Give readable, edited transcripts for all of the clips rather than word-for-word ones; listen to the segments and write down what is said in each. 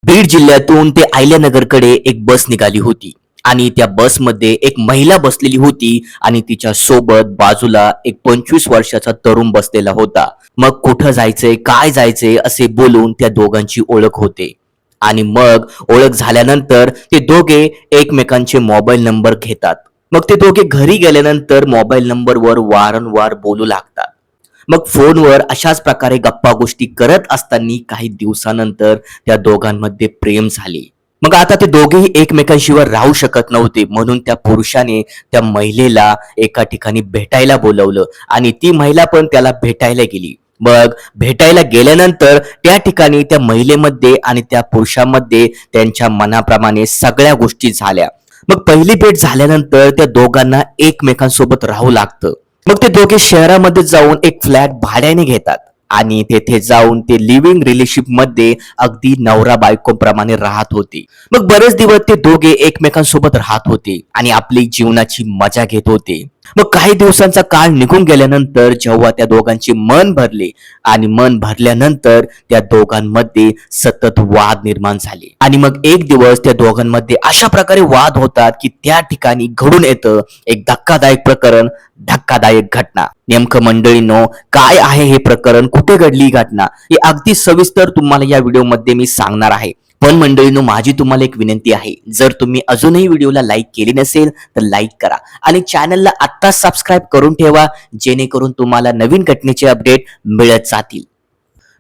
बीड जिल्ह्यातून ते अहिल्यानगरकडे एक बस निघाली होती आणि त्या बसमध्ये एक महिला बसलेली होती आणि तिच्या सोबत बाजूला एक 25 वर्षाचा तरुण बसलेला होता. मग कुठं जायचंय, काय जायचंय असे बोलून त्या दोघांची ओळख होते. आणि मग ओळख झाल्यानंतर ते दोघे एकमेकांचे मोबाईल नंबर घेतात. मग ते दोघे घरी गेल्यानंतर मोबाईल नंबरवर वारंवार बोलू लागतात. मग फोनवर अशाच प्रकारे गप्पा गोष्टी करत असताना काही दिवसानंतर त्या दोघांमध्ये प्रेम झाले. मग आता ते दोघेही एकमेकांशिवाय राहू शकत नव्हते, म्हणून त्या पुरुषाने त्या महिलेला एका ठिकाणी भेटायला बोलवलं आणि ती महिला पण त्याला भेटायला गेली. मग भेटायला गेल्यानंतर त्या ठिकाणी त्या महिलेमध्ये आणि त्या पुरुषामध्ये त्यांच्या मनाप्रमाणे सगळ्या गोष्टी झाल्या. मग पहिली भेट झाल्यानंतर त्या दोघांना एकमेकांसोबत राहू लागतं. मग ते दोघे शहरामध्ये जाऊन एक फ्लॅट भाड्याने घेतात आणि तेथे जाऊन ते लिव्हिंग रिलेशनशिप मध्ये अगदी नवरा बायको प्रमाणे राहत होते. मग बरेच दिवस ते दोघे एकमेकांसोबत राहत होते आणि आपली जीवनाची मजा घेत होते. मग काही दिवसांचा काळ निघून गेल्यानंतर जेव्हा त्या दोघांचे मन भरले आणि मन भरल्यानंतर त्या दोघांमध्ये सतत वाद निर्माण झाले आणि मग एक दिवस त्या दोघांमध्ये अशा प्रकारे वाद होतात की त्या ठिकाणी घडून येतं एक धक्कादायक प्रकरण, धक्कादायक घटना. नेमकं मंडळींनो, काय आहे हे प्रकरण, कुठे घडली ही घटना, हे अगदी सविस्तर तुम्हाला या व्हिडिओमध्ये मी सांगणार आहे. पण मंडळींनो, माझी तुम्हाला एक विनंती आहे, जर तुम्ही अजूनही व्हिडिओला लाईक केली नसेल तर लाईक करा आणि चॅनलला आत्ता सबस्क्राईब करून ठेवा, जेणेकरून तुम्हाला नवीन घटनेचे अपडेट मिळत जातील.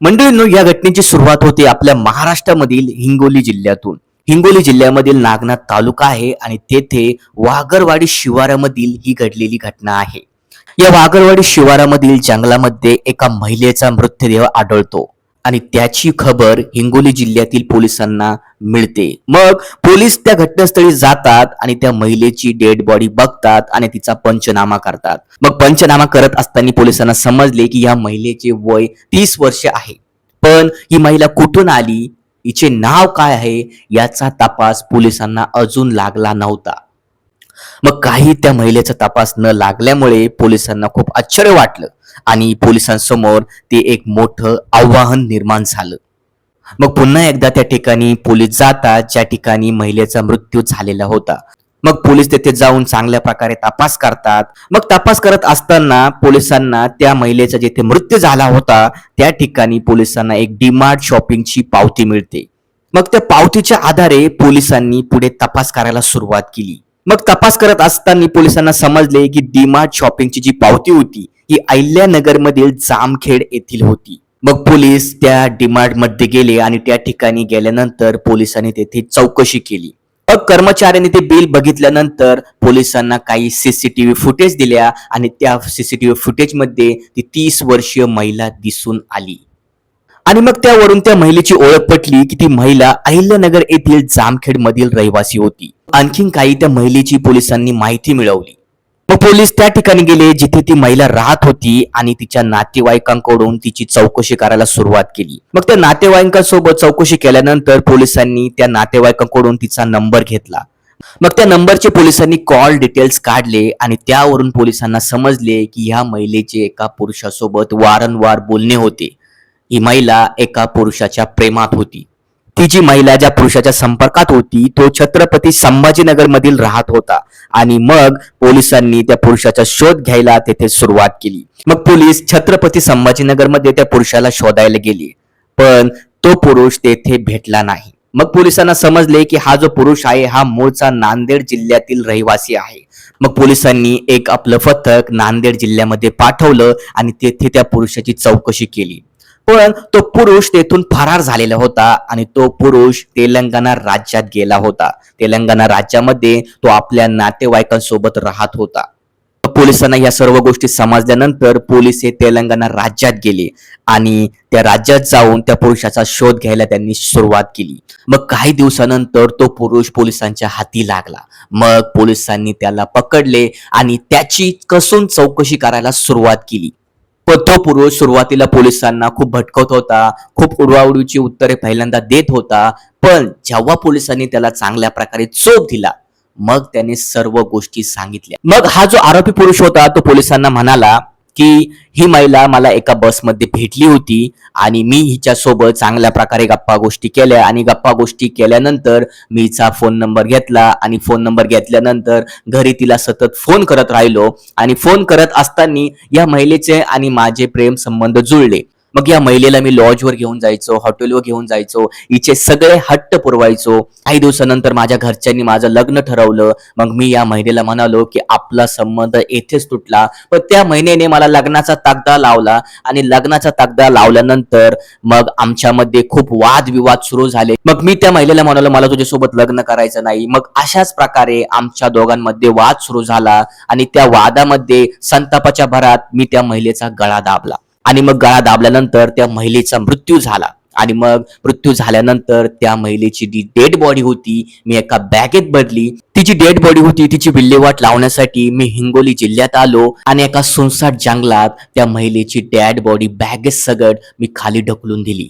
मंडळींनो, या घटनेची सुरुवात होते आपल्या महाराष्ट्रामधील हिंगोली जिल्ह्यातून. हिंगोली जिल्ह्यामधील नागनाथ तालुका आहे आणि तेथे वागरवाडी शिवारामधील ही घडलेली घटना आहे. या वागरवाडी शिवारामधील जंगलामध्ये एका महिलेचा मृतदेह आढळतो आणि त्याची खबर हिंगोली जिल्ह्यातील पोलिसांना मिळते. मग पोलीस त्या घटनास्थळी जातात आणि त्या महिलेची डेड बॉडी बघतात आणि तिचा पंचनामा करतात. मग पंचनामा करत असताना पोलिसांना समजले की या महिलेचे वय 30 वर्ष आहे. पण ही महिला कुठून आली, हिचे नाव काय आहे, याचा तपास पोलिसांना अजून लागला नव्हता. मग काही त्या महिलेचा तपास न लागल्यामुळे पोलिसांना खूप आश्चर्य वाटलं आणि पोलिसांसमोर ते एक मोठं आव्हान निर्माण झालं. मग पुन्हा एकदा त्या ठिकाणी पोलीस जातात ज्या ठिकाणी महिलेचा मृत्यू झालेला होता. मग पोलीस तेथे जाऊन चांगल्या प्रकारे तपास करतात. मग तपास करत असताना पोलिसांना त्या महिलेचा जिथे मृत्यू झाला होता त्या ठिकाणी पोलिसांना एक डीमार्ट शॉपिंगची पावती मिळते. मग त्या पावतीच्या आधारे पोलिसांनी पुढे तपास करायला सुरुवात केली. मग तपास करत असताना पोलिसांना समजले की डीमार्ट शॉपिंगची जी पावती होती ही अहिल्यानगर मधील जामखेड येथील होती. मग पोलीस त्या डीमार्ट मध्ये गेले आणि त्या ठिकाणी गेल्यानंतर पोलिसांनी तेथे चौकशी केली. मग कर्मचाऱ्यांनी ते बिल बघितल्यानंतर पोलिसांना काही सीसीटीव्ही फुटेज दिल्या आणि त्या सीसीटीव्ही फुटेज मध्ये ती 30 वर्षीय महिला दिसून आली आणि मग त्यावरून त्या महिलेची ओळख पटली की ती महिला अहिल्यानगर येथील जामखेड मधील रहिवासी होती. आणखीन काही त्या महिलेची पोलिसांनी माहिती मिळवली. मग पोलीस त्या ठिकाणी गेले जिथे ती महिला राहत होती आणि तिच्या नातेवाईकांकडून तिची चौकशी करायला सुरुवात केली. मग त्या नातेवाईकांसोबत चौकशी केल्यानंतर पोलिसांनी त्या नातेवाईकांकडून तिचा नंबर घेतला. मग त्या नंबरचे पोलिसांनी कॉल डिटेल्स काढले आणि त्यावरून पोलिसांना समजले की ह्या महिलेचे एका पुरुषासोबत वारंवार बोलणे होते. ही महिला एका पुरुषाच्या प्रेमात होती. ती जी महिला ज्या पुरुषाच्या संपर्कात होती तो छत्रपती संभाजीनगर मधील राहत होता आणि मग पोलिसांनी त्या पुरुषाचा शोध घ्यायला तेथे सुरुवात केली. मग पोलीस छत्रपती संभाजीनगर मध्ये त्या पुरुषाला शोधायला गेले, पण तो पुरुष तेथे भेटला नाही. मग पोलिसांना समजले की हा जो पुरुष आहे हा मूळचा नांदेड जिल्ह्यातील रहिवासी आहे. मग पोलिसांनी एक आपलं पथक नांदेड जिल्ह्यामध्ये पाठवलं आणि तेथे त्या पुरुषाची चौकशी केली. पण तो पुरुष तेथून फरार झालेला होता आणि तो पुरुष तेलंगणा राज्यात गेला होता. तेलंगणा राज्यामध्ये तो आपल्या नातेवाईकांसोबत राहत होता. पोलिसांना या सर्व गोष्टी समजल्यानंतर पोलीस हे तेलंगणा राज्यात गेले आणि त्या राज्यात जाऊन त्या पुरुषाचा शोध घ्यायला त्यांनी सुरुवात केली. मग काही दिवसानंतर तो पुरुष पोलिसांच्या हाती लागला. मग पोलिसांनी त्याला पकडले आणि त्याची कसून चौकशी करायला सुरुवात केली. पण तो पुरुष सुरुवातीला पोलिसांना खूप भटकवत होता, खूप उडवाउडवीची उत्तरे पहिल्यांदा देत होता. पण जेव्हा पोलिसांनी त्याला चांगल्या प्रकारे चोप दिला मग त्याने सर्व गोष्टी सांगितल्या. मग हा जो आरोपी पुरुष होता तो पोलिसांना म्हणाला की ही महिला मला एका बसमध्ये भेटली होती आणि मी हिच्यासोबत चांगल्या प्रकारे गप्पा गोष्टी केल्या आणि गप्पा गोष्टी केल्यानंतर मी हिचा फोन नंबर घेतला आणि फोन नंबर घेतल्यानंतर घरी तिला सतत फोन करत राहिलो आणि फोन करत असताना या महिलेचे आणि माझे प्रेम संबंध जुळले. मग या महिलेला मी लॉजवर घेऊन जायचो, हॉटेलवर घेऊन जायचो, हिचे सगळे हट्ट पुरवायचो. काही दिवसानंतर माझ्या घरच्यांनी माझं लग्न ठरवलं. मग मी या महिलेला म्हणालो की आपला संबंध येथेच तुटला. पण त्या महिनेने मला लग्नाचा तगादा लावला आणि लग्नाचा तगादा लावल्यानंतर मग आमच्यामध्ये खूप वादविवाद सुरू झाले. मग मी त्या महिलेला म्हणालो मला तुझ्यासोबत लग्न करायचं नाही. मग अशाच प्रकारे आमच्या दोघांमध्ये वाद सुरू झाला आणि त्या वादामध्ये संतापाच्या भरात मी त्या महिलेचा गळा दाबला आणि मग गळा दाबल्यानंतर त्या महिलेचा मृत्यू झाला. आणि मग मृत्यू झाल्यानंतर त्या महिलेची जी डेड बॉडी होती मी एका बॅगेत भरली. तिची डेड बॉडी होती, तिची विल्हेवाट लावण्यासाठी मी हिंगोली जिल्ह्यात आलो आणि एका सुनसाट जंगलात त्या महिलेची डेड बॉडी बॅगेत सगट मी खाली ढकलून दिली.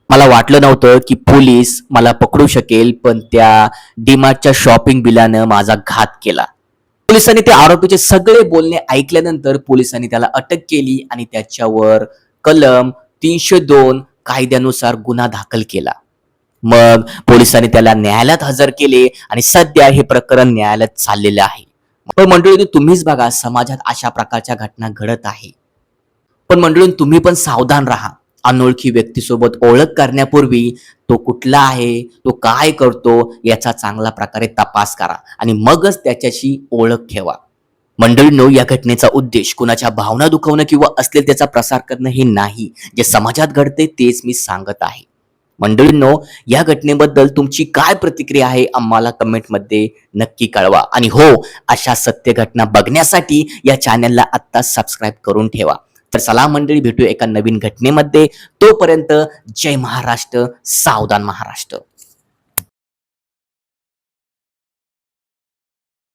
मला वाटलं नव्हतं की पोलीस मला पकडू शकेल, पण त्या डीमार्टच्या शॉपिंग बिलानं माझा घात केला. पोलिसांनी त्या आरोपीचे सगळे बोलणे ऐकल्यानंतर पोलिसांनी त्याला अटक केली आणि त्याच्यावर कलम 302 कायद्यानुसार गुन्हा दाखल केला. मग पोलिसांनी त्याला न्यायालयात हजर केले आणि सध्या हे प्रकरण न्यायालयात चाललेलं आहे. पण मंडळी तुम्हीच बघा समाजात अशा प्रकारच्या घटना घडत आहे. पण मंडळी तुम्ही पण सावधान राहा. अनोळखी व्यक्तीसोबत ओळख करण्यापूर्वी तो कुठला आहे, तो काय करतो याचा चांगला प्रकारे तपास करा आणि मगच त्याच्याशी ओळख ठेवा. मंडळींनो, या घटनेचा उद्देश कुणाच्या भावना दुखवणं किंवा अश्लीलतेचा प्रसार करणं हे नाही. जे समाजात घडते तेच मी सांगत आहे. मंडळींनो, या घटनेबद्दल तुमची काय प्रतिक्रिया आहे आम्हाला कमेंटमध्ये नक्की कळवा. आणि हो, अशा सत्य घटना बघण्यासाठी या चॅनलला आत्ता सबस्क्राईब करून ठेवा. तर चला मंडळी, भेटूया एका नवीन घटनेमध्ये. तोपर्यंत जय महाराष्ट्र, सावधान महाराष्ट्र.